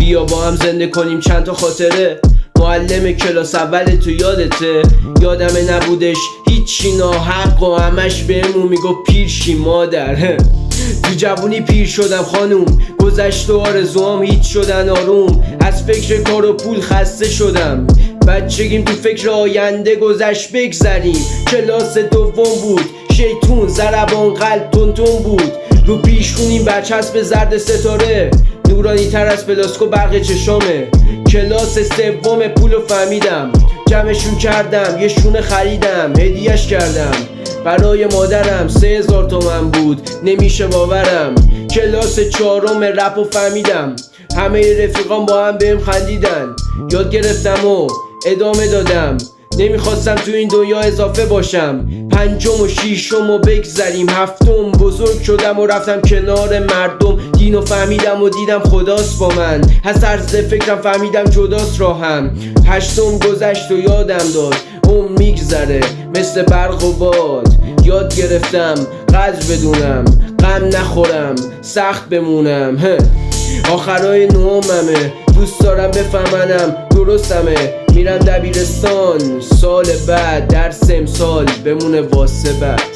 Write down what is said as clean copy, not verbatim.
بیا با هم زنده کنیم چند تا خاطره. معلم کلاس اول تو یادته؟ یادمه نبودش هیچی ناحق و همش بهمون میگفت پیرشی مادر. تو جوونی پیر شدم خانوم، گذشت و آرزوام هیچ شدن آروم. از فکر کار و پول خسته شدم، بچگیم تو فکر آینده گذشت. بگذریم کلاس دوم بود، شیطون ضربان قلب تون بود. رو پیشونیم برچسب زرد ستاره، نورانی تر از پلاسکو برق چشامه. کلاس سوم پولو فهمیدم، جمعشون کردم یه شونه خریدم هدیهش کردم برای مادرم. 3000 تومن بود نمیشه باورم. کلاس چهارم رپو فهمیدم، همه رفیقام با هم بهم خندیدن. یاد گرفتم و ادامه دادم، نمیخواستم تو این دنیا اضافه باشم. پنجم و شیشم و بگذریم، هفتم بزرگ شدم و رفتم کنار مردم. دینو فهمیدم و دیدم خداست با من، از طرز فکرم فهمیدم جداست راهم. هشتم گذشت و یادم داد اون میگذره مثل برق و باد. یاد گرفتم قدر بدونم، غم نخورم سخت بمونم. آخرای نهممه، دوست دارم بفهمنم درستمه. میرم دبیرستان سال بعد، درس امسال بمونه واسه بعد.